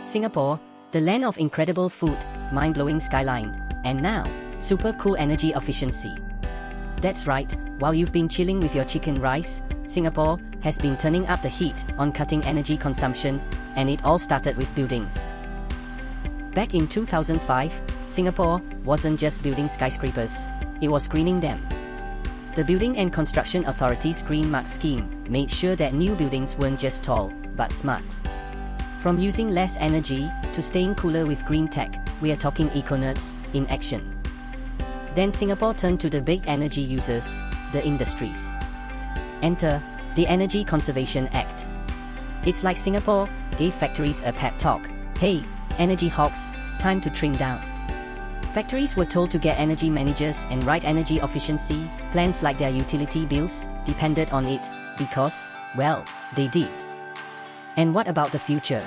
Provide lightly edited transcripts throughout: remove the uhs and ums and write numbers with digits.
Singapore, the land of incredible food, mind-blowing skyline, and now, super cool energy efficiency. That's right, while you've been chilling with your chicken rice, Singapore has been turning up the heat on cutting energy consumption, and it all started with buildings. Back in 2005, Singapore wasn't just building skyscrapers, it was greening them. The Building and Construction Authority's Green Mark scheme made sure that new buildings weren't just tall, but smart. From using less energy to staying cooler with green tech, we are talking eco-nerds in action. Then Singapore turned to the big energy users, the industries. Enter the Energy Conservation Act. It's like Singapore gave factories a pep talk. Hey, energy hawks, time to trim down. Factories were told to get energy managers and write energy efficiency plans like their utility bills depended on it, because, well, they did. And what about the future?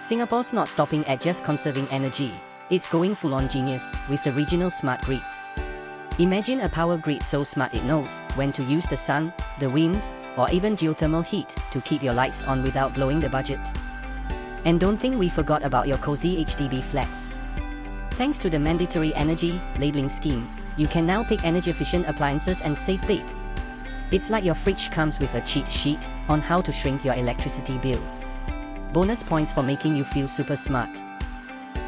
Singapore's not stopping at just conserving energy, it's going full-on genius with the regional smart grid. Imagine a power grid so smart it knows when to use the sun, the wind, or even geothermal heat to keep your lights on without blowing the budget. And don't think we forgot about your cozy HDB flats. Thanks to the mandatory energy labeling scheme, you can now pick energy-efficient appliances and save big. It's like your fridge comes with a cheat sheet on how to shrink your electricity bill. Bonus points for making you feel super smart.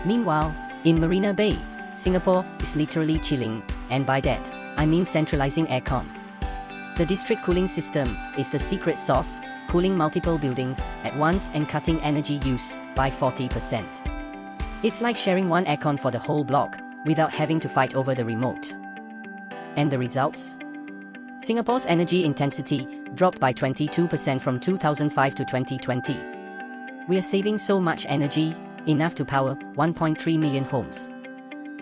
Meanwhile, in Marina Bay, Singapore is literally chilling, and by that, I mean centralizing aircon. The district cooling system is the secret sauce, cooling multiple buildings at once and cutting energy use by 40%. It's like sharing one aircon for the whole block, without having to fight over the remote. And the results? Singapore's energy intensity dropped by 22% from 2005 to 2020. We are saving so much energy, enough to power 1.3 million homes.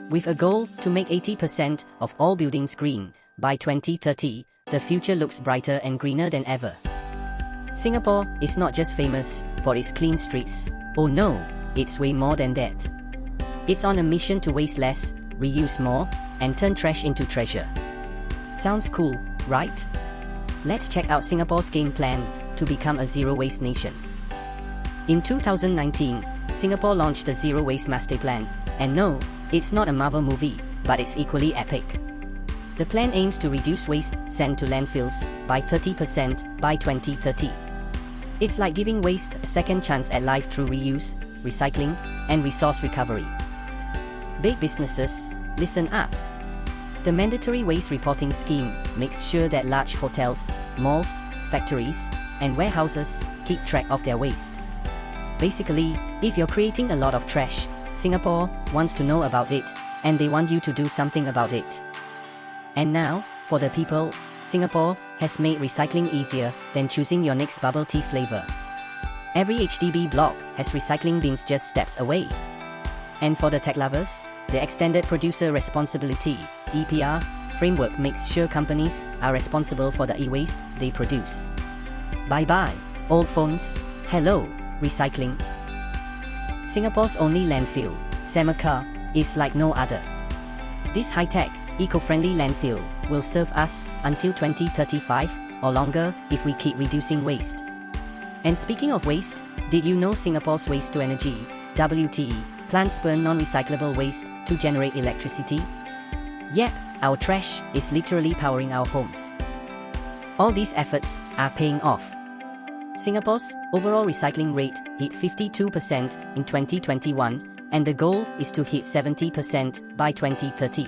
With a goal to make 80% of all buildings green by 2030, the future looks brighter and greener than ever. Singapore is not just famous for its clean streets. Oh no, it's way more than that. It's on a mission to waste less, reuse more, and turn trash into treasure. Sounds cool, right? Let's check out Singapore's game plan to become a zero-waste nation. In 2019, Singapore launched the Zero Waste Master Plan, and no, it's not a Marvel movie, but it's equally epic. The plan aims to reduce waste sent to landfills by 30% by 2030. It's like giving waste a second chance at life through reuse, recycling, and resource recovery. Big businesses, listen up. The mandatory waste reporting scheme makes sure that large hotels, malls, factories, and warehouses keep track of their waste. Basically, if you're creating a lot of trash, Singapore wants to know about it, and they want you to do something about it. And now, for the people, Singapore has made recycling easier than choosing your next bubble tea flavor. Every HDB block has recycling bins just steps away. And for the tech lovers, the Extended Producer Responsibility (EPR) framework makes sure companies are responsible for the e-waste they produce. Bye-bye, old phones. Hello, recycling. Singapore's only landfill, Samakha, is like no other. This high-tech, eco-friendly landfill will serve us until 2035 or longer if we keep reducing waste. And speaking of waste, did you know Singapore's waste-to-energy (WTE) plants burn non-recyclable waste to generate electricity? Yep, our trash is literally powering our homes. All these efforts are paying off. Singapore's overall recycling rate hit 52% in 2021, and the goal is to hit 70% by 2030.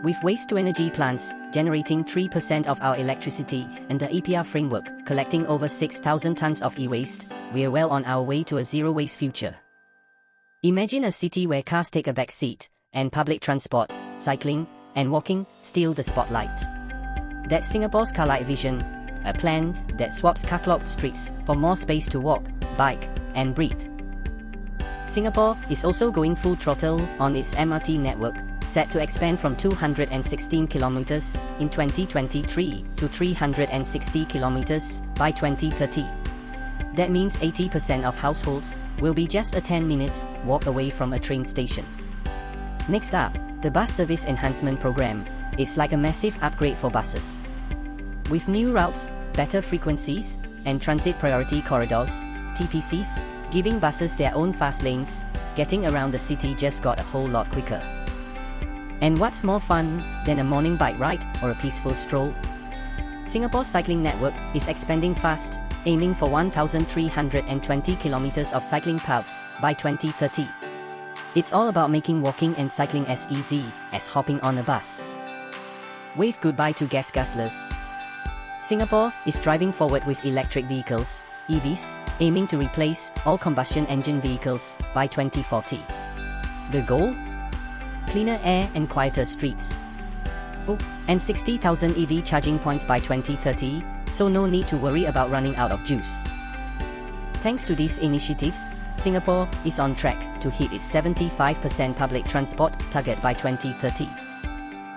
With waste-to-energy plants generating 3% of our electricity and the EPR framework collecting over 6,000 tons of e-waste, we are well on our way to a zero-waste future. Imagine a city where cars take a back seat, and public transport, cycling, and walking steal the spotlight. That's Singapore's Carlight Vision, a plan that swaps car-clogged streets for more space to walk, bike, and breathe. Singapore is also going full throttle on its MRT network, set to expand from 216 kilometers in 2023 to 360 kilometers by 2030. That means 80% of households will be just a 10-minute walk away from a train station. Next up, the Bus Service Enhancement Program is like a massive upgrade for buses. With new routes, better frequencies, and transit priority corridors, TPCs, Giving buses their own fast lanes, getting around the city just got a whole lot quicker. And what's more fun than a morning bike ride or a peaceful stroll? Singapore's cycling network is expanding fast, aiming for 1,320 kilometers of cycling paths by 2030. It's all about making walking and cycling as easy as hopping on a bus. Wave goodbye to gas guzzlers. Singapore is driving forward with electric vehicles, EVs, aiming to replace all combustion engine vehicles by 2040. The goal? Cleaner air and quieter streets. Oh, and 60,000 EV charging points by 2030, so no need to worry about running out of juice. Thanks to these initiatives, Singapore is on track to hit its 75% public transport target by 2030.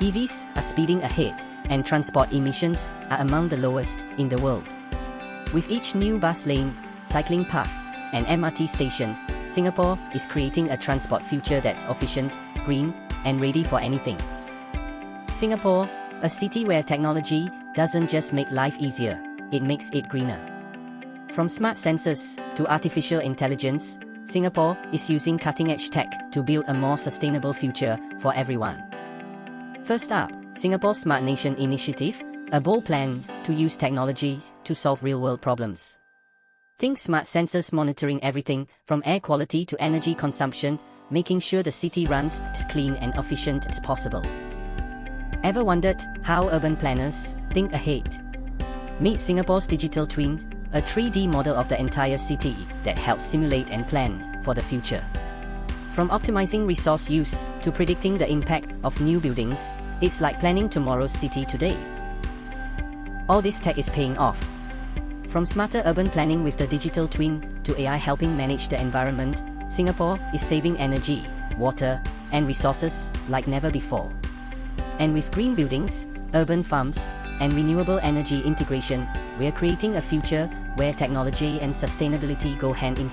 EVs are speeding ahead, and transport emissions are among the lowest in the world. With each new bus lane, cycling path, and MRT station, Singapore is creating a transport future that's efficient, green, and ready for anything. Singapore, a city where technology doesn't just make life easier, it makes it greener. From smart sensors to artificial intelligence, Singapore is using cutting-edge tech to build a more sustainable future for everyone. First up, Singapore Smart Nation Initiative, a bold plan to use technology to solve real-world problems. Think smart sensors monitoring everything from air quality to energy consumption, making sure the city runs as clean and efficient as possible. Ever wondered how urban planners think ahead? Meet Singapore's digital twin, a 3D model of the entire city that helps simulate and plan for the future. From optimizing resource use to predicting the impact of new buildings, it's like planning tomorrow's city today. All this tech is paying off. From smarter urban planning with the digital twin to AI helping manage the environment, Singapore is saving energy, water, and resources like never before. And with green buildings, urban farms, and renewable energy integration, we're creating a future where technology and sustainability go hand in